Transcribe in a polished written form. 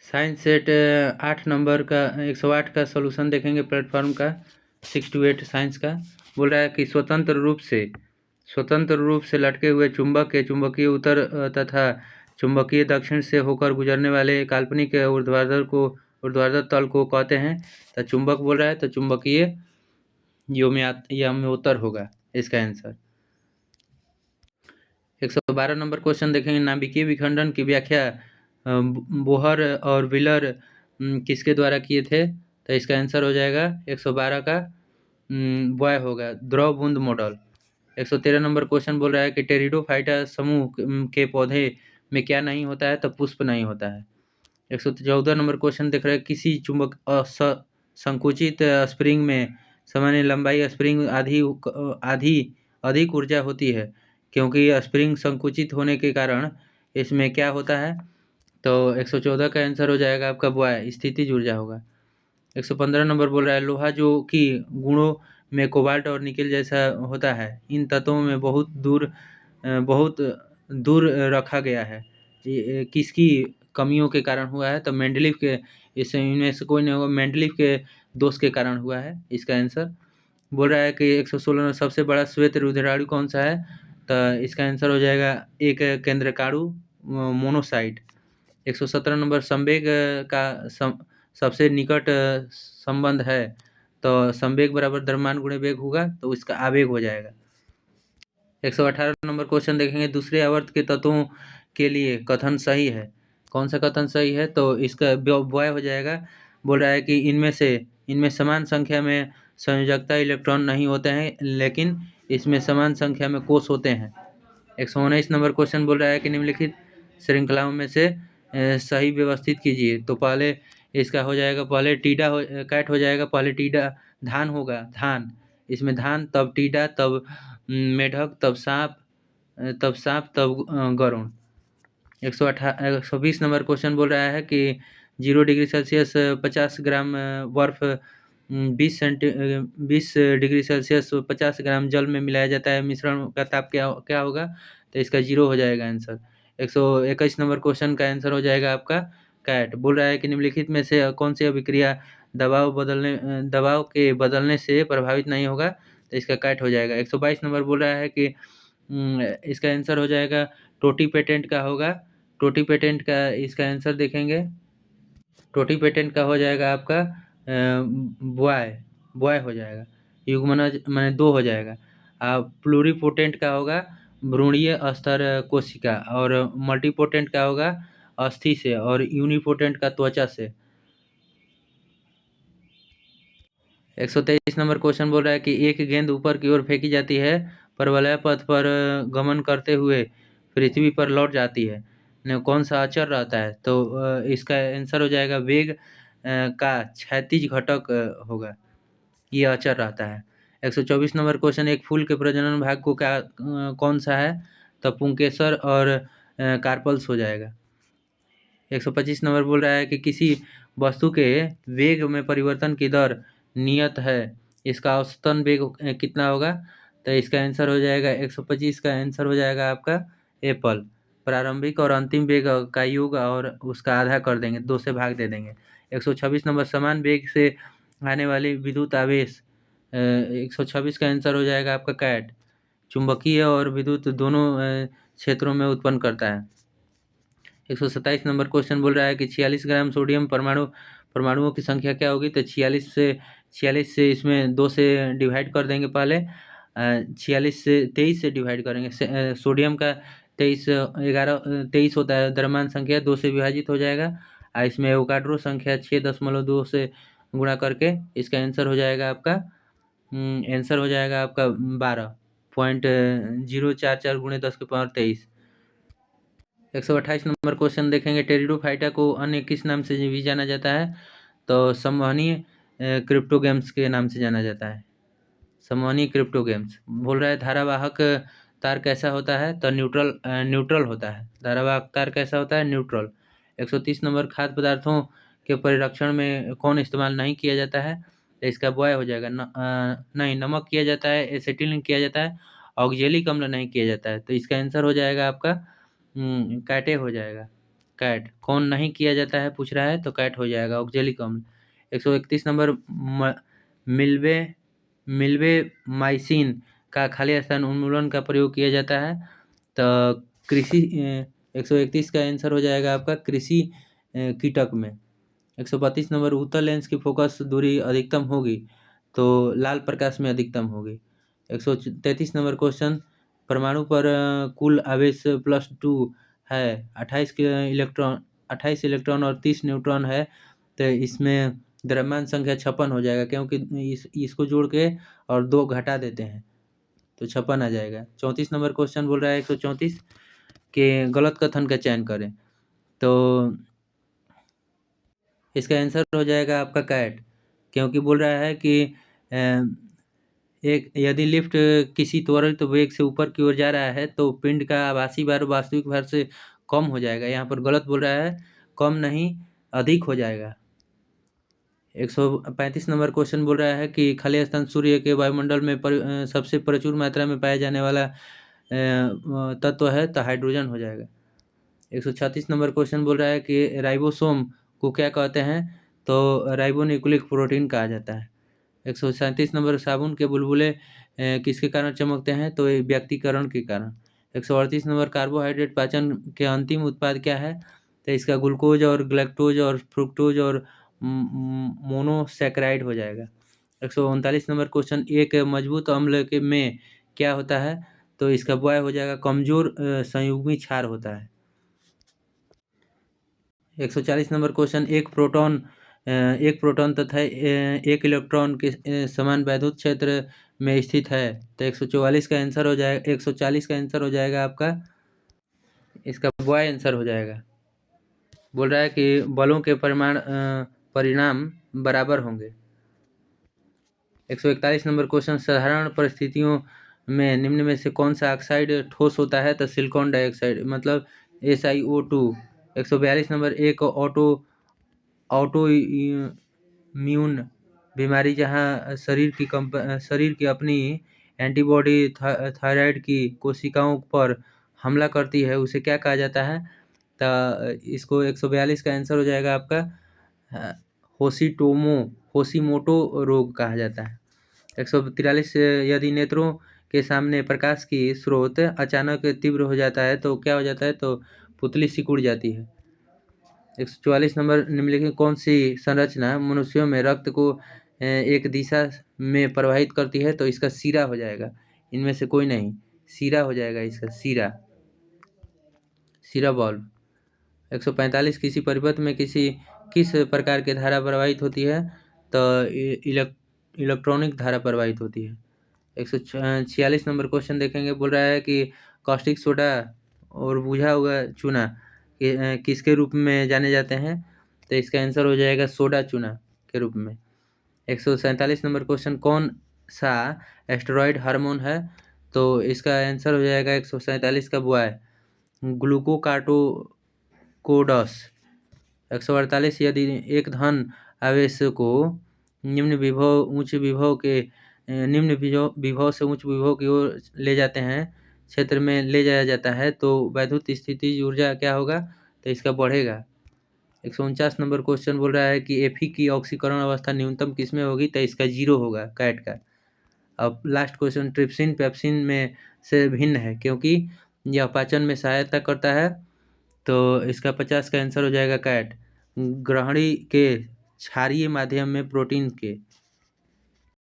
Science set 8 number का 108 का solution देखेंगे प्लेटफॉर्म का 6 to 8 साइंस का। बोल रहा है कि स्वतंत्र रूप से लटके हुए चुंबक के चुंबकीय उत्तर तथा चुंबकीय दक्षिण से होकर गुजरने वाले काल्पनिक ऊर्ध्वाधर तल को कहते हैं। तो चुंबक बोल रहा है तो चुंबकीय योम्योत्तर होगा इसका आंसर। 112 नंबर क्वेश्चन देखेंगे, नाभिकीय विखंडन की व्याख्या बोहर और व्हीलर किसके द्वारा किए थे? तो इसका आंसर हो जाएगा 112 का बॉय होगा, द्रव बूंद मॉडल। 113 नंबर क्वेश्चन बोल रहा है कि टेरिडोफाइटा समूह के पौधे में क्या नहीं होता है? तो पुष्प नहीं होता है। 114 नंबर क्वेश्चन देख रहे हैं, किसी चुंबक संकुचित स्प्रिंग में सामान्य लंबाई स्प्रिंग आधी अधिक ऊर्जा होती है, क्योंकि स्प्रिंग संकुचित होने के कारण इसमें क्या होता है? तो 114 का आंसर हो जाएगा आपका बॉय, स्थितिज ऊर्जा होगा। 115 नंबर बोल रहा है, लोहा जो कि गुणों में कोबाल्ट और निकेल जैसा होता है, इन तत्वों में बहुत दूर रखा गया है, ये किसकी कमियों के कारण हुआ है? तो मेंडलीफ के, इनमें से कोई नहीं होगा, मेंडलीफ के दोष के कारण हुआ है इसका आंसर। बोल रहा है कि 116 में सबसे बड़ा श्वेत रुधिराणु कौन सा है? तो इसका आंसर हो जाएगा एक केंद्रकाणु मोनोसाइट। 117 नंबर, संवेग का सबसे निकट संबंध है, तो संवेग बराबर द्रव्यमान गुणे वेग होगा, तो इसका आवेग हो जाएगा। 118 नंबर क्वेश्चन देखेंगे, दूसरे आवर्त के तत्वों के लिए कथन सही है। कौन सा कथन सही है? तो इसका बॉय हो जाएगा। बोल रहा है कि इनमें समान संख्या में संयोजकता इलेक्ट्रॉन नहीं होते हैं, लेकिन इसमें समान संख्या में कोष होते हैं। 119 नंबर क्वेश्चन बोल रहा है कि निम्नलिखित श्रृंखलाओं में से सही व्यवस्थित कीजिए। तो पहले इसका हो जाएगा, पहले टीडा कैट हो जाएगा, पहले टीडा धान होगा, धान, इसमें धान, तब टीडा, तब मेढक, तब सांप, तब गरुड़। 120 नंबर क्वेश्चन बोल रहा है कि 0 डिग्री सेल्सियस 50 ग्राम बर्फ 20 डिग्री सेल्सियस 50 ग्राम जल में मिलाया जाता है, मिश्रण का ताप क्या होगा? तो इसका 0 हो जाएगा आंसर। 121 नंबर क्वेश्चन का आंसर हो जाएगा आपका कैट। बोल रहा है कि निम्नलिखित में से कौन सी अभिक्रिया दबाव के बदलने से प्रभावित नहीं होगा? तो इसका कैट हो जाएगा। 122 नंबर बोल रहा है कि इसका आंसर हो जाएगा टोटी पेटेंट का होगा। टोटी पेटेंट का इसका आंसर देखेंगे, टोटी पेटेंट का हो जाएगा आपका बॉय हो जाएगा, युग्मनज माने 2 हो जाएगा। प्लूरीपोटेंट का होगा भ्रूणीय स्तर कोशिका, और मल्टीपोटेंट का होगा अस्थि से, और यूनिपोटेंट का त्वचा से। 123 नंबर क्वेश्चन बोल रहा है कि एक गेंद ऊपर की ओर फेंकी जाती है, पर वलय पथ पर गमन करते हुए पृथ्वी पर लौट जाती है, कौन सा अचर रहता है? तो इसका आंसर हो जाएगा वेग का क्षैतिज घटक होगा, ये अचर रहता है। 124 नंबर क्वेश्चन, एक फूल के प्रजनन भाग को कौन सा है? तो पुंकेसर और कार्पल्स हो जाएगा। 125 नंबर बोल रहा है कि किसी वस्तु के वेग में परिवर्तन की दर नियत है, इसका औसतन वेग कितना होगा? तो इसका आंसर हो जाएगा 125 का आंसर हो जाएगा आपका एप्पल। प्रारंभिक और अंतिम वेग का योग और उसका आधा कर देंगे, 2 से भाग दे देंगे। 126 नंबर, समान वेग से आने वाली विद्युत आवेश 126 का आंसर हो जाएगा आपका कैट, चुंबकीय और विद्युत दोनों क्षेत्रों में उत्पन्न करता है। 127 नंबर क्वेश्चन बोल रहा है कि 46 ग्राम सोडियम परमाणुओं की संख्या क्या होगी? तो 46 से इसमें 2 से डिवाइड कर देंगे पहले, 46 से 23 से डिवाइड करेंगे। सोडियम का 23 होता है द्रव्यमान संख्या, 2 से विभाजित हो जाएगा, और इसमें एवोगाड्रो संख्या 6.2 से गुणा करके इसका आंसर हो जाएगा आपका 12.044 गुणे 10⁻23। 128 नंबर क्वेश्चन देखेंगे, टेरिडोफाइटा को अन्य किस नाम से भी जाना जाता है? तो संवहनीय क्रिप्टोगेम्स के नाम से जाना जाता है, संवहनीय क्रिप्टोगेम्स। बोल रहा है धारावाहक तार कैसा होता है? तो न्यूट्रल होता है। धारावाहक तार कैसा होता है? न्यूट्रल। 130 नंबर, खाद्य पदार्थों के परिरक्षण में कौन इस्तेमाल नहीं किया जाता है? तो इसका बॉय हो जाएगा। नहीं, नमक किया जाता है, एसिटिलीन किया जाता है, ऑक्जेलिक अम्ल नहीं किया जाता है, तो इसका आंसर हो जाएगा आपका कैटे हो जाएगा। कैट। कौन नहीं किया जाता है पूछ रहा है, तो कैट हो जाएगा ऑक्जेलिक अम्ल। 131 नंबर मिल्वेमाइसिन का खाली स्थान उन्मूलन का प्रयोग किया जाता है। तो कृषि 131 का आंसर हो जाएगा आपका कृषि कीटक में। 132 नंबर उत्तल लेंस की फोकस दूरी अधिकतम होगी, तो लाल प्रकाश में अधिकतम होगी। 133 नंबर क्वेश्चन, परमाणु पर कुल आवेश +2 है, 28 इलेक्ट्रॉन और 30 न्यूट्रॉन है, तो इसमें द्रव्यमान संख्या 56 हो जाएगा, क्योंकि इसको जोड़ के और 2 घटा देते हैं तो 56 आ जाएगा। 34 नंबर क्वेश्चन बोल रहा है 134 के गलत कथन का चयन करें, तो इसका आंसर हो जाएगा आपका कैट, क्योंकि बोल रहा है कि एक यदि लिफ्ट किसी त्वरित वेग से ऊपर की ओर जा रहा है तो पिंड का आभासी भार वास्तविक भार से कम हो जाएगा। यहाँ पर गलत बोल रहा है, कम नहीं अधिक हो जाएगा। 135 नंबर क्वेश्चन बोल रहा है कि खाली स्थान सूर्य के वायुमंडल में सबसे प्रचुर मात्रा में पाया जाने वाला तत्व है, तो हाइड्रोजन हो जाएगा। 136 नंबर क्वेश्चन बोल रहा है कि राइबोसोम को क्या कहते हैं, तो राइबोन्यूक्लिक प्रोटीन कहा जाता है। 137 नंबर, साबुन के बुलबुले किसके कारण चमकते हैं, तो व्यक्तिकरण के कारण। 138 नंबर, कार्बोहाइड्रेट पाचन के अंतिम उत्पाद क्या है, तो इसका ग्लूकोज और ग्लैक्टोज और फ्रुक्टोज और मोनोसैकेराइड हो जाएगा। 139 नंबर क्वेश्चन, एक मजबूत अम्ल के में क्या होता है, तो इसका बॉय हो जाएगा कमजोर संयुग्मी क्षार होता है। 140 नंबर क्वेश्चन, एक प्रोटॉन तथा एक इलेक्ट्रॉन के समान वैद्युत क्षेत्र में स्थित है, तो 140 का आंसर हो जाएगा, 140 का आंसर हो जाएगा आपका, इसका बॉय आंसर हो जाएगा। बोल रहा है कि बलों के परिणाम बराबर होंगे। 141 नंबर क्वेश्चन, साधारण परिस्थितियों में निम्न में से कौन सा ऑक्साइड ठोस होता है, तो सिलिकॉन डाइऑक्साइड मतलब SiO2। 142 नंबर, एक ऑटो इम्यून बीमारी जहां शरीर की अपनी एंटीबॉडी थायराइड की कोशिकाओं पर हमला करती है, उसे क्या कहा जाता है, तो इसको 142 का आंसर हो जाएगा आपका होशिमोटो रोग कहा जाता है। 143, यदि नेत्रों के सामने प्रकाश की स्रोत अचानक तीव्र हो जाता है तो क्या हो जाता है, तो पुतली सिकुड़ जाती है। 144 नंबर, निम्नलिखित कौन सी संरचना मनुष्यों में रक्त को एक दिशा में प्रवाहित करती है, तो इसका सीरा हो जाएगा, इनमें से कोई नहीं, सीरा हो जाएगा इसका, सीरा बॉल्व। 145, किसी परिपथ में किस प्रकार की धारा प्रवाहित होती है, तो इलेक्ट्रॉनिक धारा प्रवाहित होती है। 146 नंबर क्वेश्चन देखेंगे, बोल रहा है कि कास्टिक सोडा और बुझा हुआ चूना किसके रूप में जाने जाते हैं, तो इसका आंसर हो जाएगा सोडा चूना के रूप में। 147 नंबर क्वेश्चन, कौन सा एस्टेरॉयड हार्मोन है, तो इसका आंसर हो जाएगा 147 का बॉय ग्लूकोकार्टोकोडस। 148, यदि एक धन आवेश को निम्न विभव से उच्च विभव की ओर ले जाते हैं, क्षेत्र में ले जाया जाता है, तो वैद्युत स्थितिज ऊर्जा क्या होगा, तो इसका बढ़ेगा। 149 नंबर क्वेश्चन बोल रहा है कि Fe की ऑक्सीकरण अवस्था न्यूनतम किसमें होगी, तो इसका 0 होगा, कैट का। अब लास्ट क्वेश्चन, ट्रिप्सिन पेप्सिन में से भिन्न है क्योंकि यह पाचन में सहायता करता है, तो इसका 50 का आंसर हो जाएगा कैट। ग्रहणी के क्षारीय माध्यम में प्रोटीन के